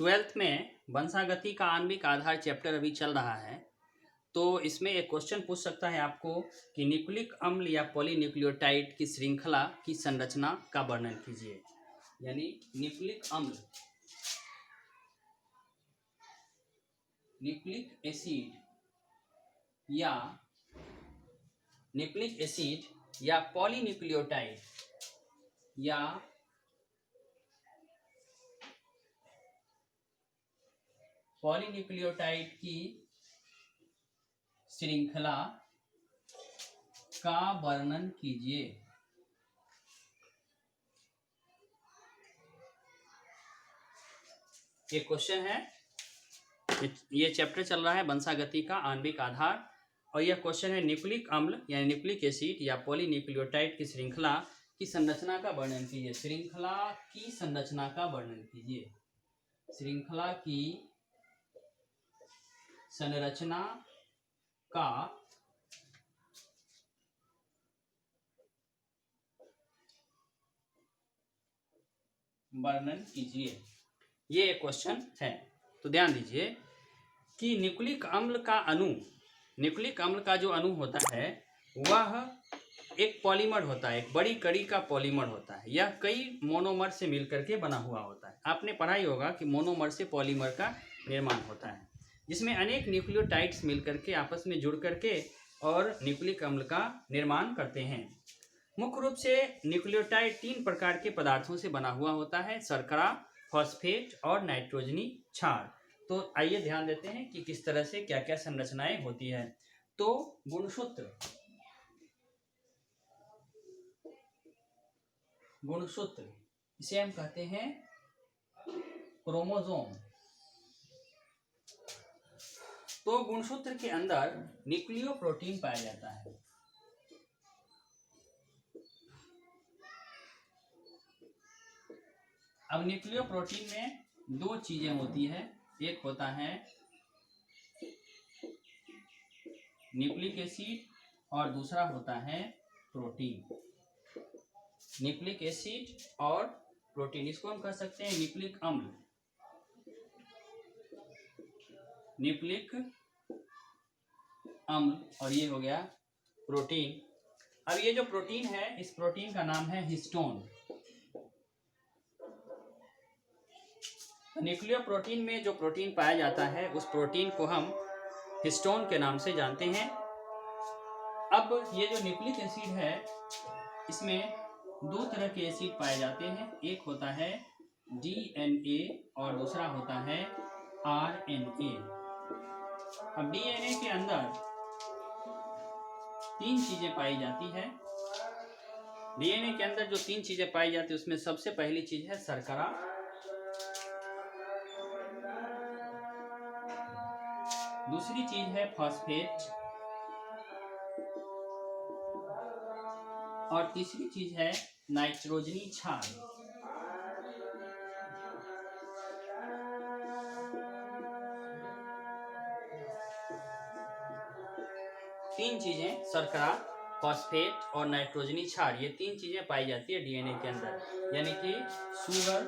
Twelfth में वंशागति का आणविक आधार चैप्टर अभी चल रहा है। तो इसमें एक क्वेश्चन पूछ सकता है आपको कि न्यूक्लिक अम्ल या पॉलीन्यूक्लियोटाइड की श्रृंखला की संरचना का वर्णन कीजिए। यानी न्यूक्लिक अम्ल, न्यूक्लिक एसिड या पॉलीन्यूक्लियोटाइड या पॉलीन्यूक्लियोटाइड की श्रृंखला का वर्णन कीजिए। ये क्वेश्चन है, ये चैप्टर चल रहा है वंशागति का आणविक आधार, और यह क्वेश्चन है न्यूक्लिक अम्ल यानी न्यूक्लिक एसिड या पॉलीन्यूक्लियोटाइड की श्रृंखला की संरचना का वर्णन कीजिए। श्रृंखला की संरचना का वर्णन कीजिए। श्रृंखला की संरचना का वर्णन कीजिए। ये एक क्वेश्चन है। तो ध्यान दीजिए कि न्यूक्लिक अम्ल का जो अणु होता है वह एक पॉलीमर होता है, एक बड़ी कड़ी का पॉलीमर होता है। यह कई मोनोमर से मिलकर के बना हुआ होता है। आपने पढ़ा ही होगा कि मोनोमर से पॉलीमर का निर्माण होता है, जिसमें अनेक न्यूक्लियोटाइड्स मिलकर के आपस में जुड़ करके और न्यूक्लिक अम्ल का निर्माण करते हैं। मुख्य रूप से न्यूक्लियोटाइड 3 प्रकार के पदार्थों से बना हुआ होता है: शर्करा, फॉस्फेट और नाइट्रोजनी क्षार। तो आइए ध्यान देते हैं कि किस तरह से क्या क्या संरचनाएं होती है। तो गुणसूत्र इसे हम कहते हैं क्रोमोसोम। तो गुणसूत्र के अंदर न्यूक्लियोप्रोटीन पाया जाता है। अब न्यूक्लियोप्रोटीन में 2 चीजें होती है, एक होता है न्यूक्लिक एसिड और दूसरा होता है प्रोटीन। न्यूक्लिक एसिड और प्रोटीन, इसको हम कह सकते हैं न्यूक्लिक अम्ल, और ये हो गया प्रोटीन। अब ये जो प्रोटीन है, इस प्रोटीन का नाम है हिस्टोन। न्यूक्लियोप्रोटीन में जो प्रोटीन पाया जाता है उस प्रोटीन को हम हिस्टोन के नाम से जानते हैं। अब ये जो न्यूक्लिक एसिड है, इसमें 2 तरह के एसिड पाए जाते हैं। एक होता है DNA और दूसरा होता है RNA। अब DNA के अंदर 3 चीजें पाई जाती है। DNA के अंदर जो 3 चीजें पाई जाती है उसमें सबसे पहली चीज है शर्करा, दूसरी चीज है फॉस्फेट और तीसरी चीज है नाइट्रोजनी क्षार। तीन चीजें शर्करा, फॉस्फेट और नाइट्रोजनी क्षार, ये 3 चीजें पाई जाती है DNA के अंदर। यानी कि शुगर,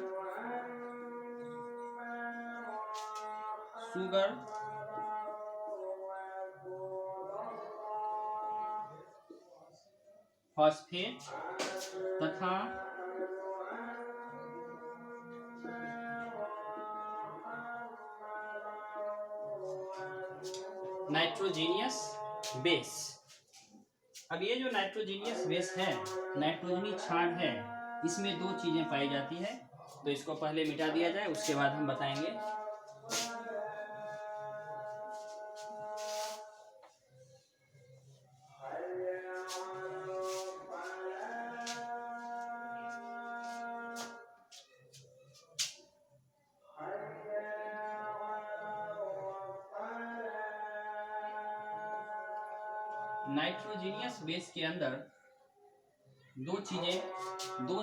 फॉस्फेट तथा नाइट्रोजीनियस बेस। अब ये जो नाइट्रोजीनियस बेस है, नाइट्रोजनी क्षार है, इसमें 2 चीजें पाई जाती है। तो इसको पहले मिटा दिया जाए, उसके बाद हम बताएंगे। नाइट्रोजीनियस बेस के अंदर 2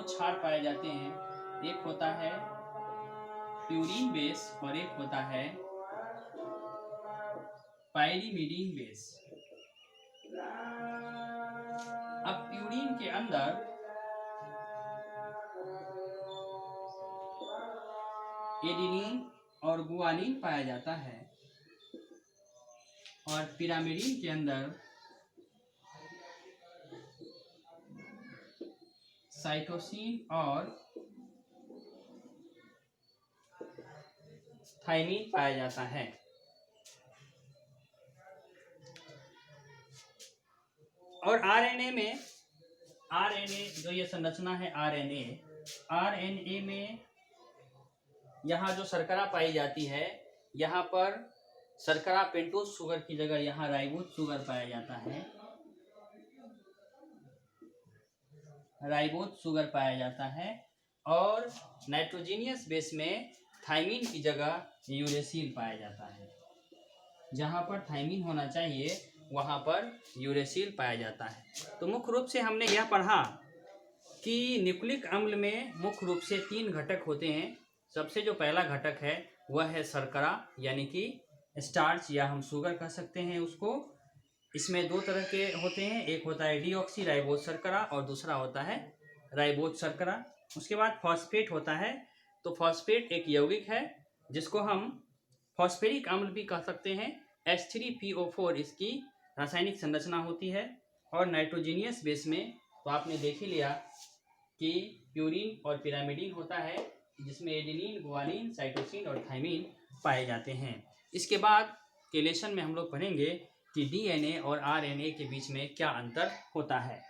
क्षार पाए जाते हैं। एक होता है प्यूरीन बेस और एक होता है पाइरीमिडीन बेस। अब प्यूरीन के अंदर एडेनिन और गुआनिन पाया जाता है, और पिरामिडीन के अंदर साइटोसिन और थायमिन पाया जाता है। और आरएनए जो ये संरचना है आरएनए में यहाँ जो शर्करा पाई जाती है, यहाँ पर शर्करा पेंटोज शुगर की जगह यहाँ राइबोज शुगर पाया जाता है, राइबोज शुगर पाया जाता है। और नाइट्रोजीनियस बेस में थायमिन की जगह यूरेसिल पाया जाता है। जहाँ पर थायमिन होना चाहिए वहाँ पर यूरेसिल पाया जाता है। तो मुख्य रूप से हमने यह पढ़ा कि न्यूक्लिक अम्ल में मुख्य रूप से 3 घटक होते हैं। सबसे जो पहला घटक है वह है शर्करा, यानी कि स्टार्च या हम शुगर कह सकते हैं उसको। इसमें 2 तरह के होते हैं, एक होता है डीऑक्सी राइबोज शर्करा और दूसरा होता है राइबोज शर्करा। उसके बाद फॉस्फेट होता है। तो फॉस्फेट एक यौगिक है जिसको हम फॉस्फेरिक अम्ल भी कह सकते हैं। H3PO4 इसकी रासायनिक संरचना होती है। और नाइट्रोजीनियस बेस में तो आपने देख ही लिया कि प्यूरिन और पिरामिडीन होता है, जिसमें एडेनिन, गुआनिन, साइटोसिन और थायमिन पाए जाते हैं। इसके बाद के लेसन में हम लोग पढ़ेंगे कि डीएनए और आरएनए के बीच में क्या अंतर होता है।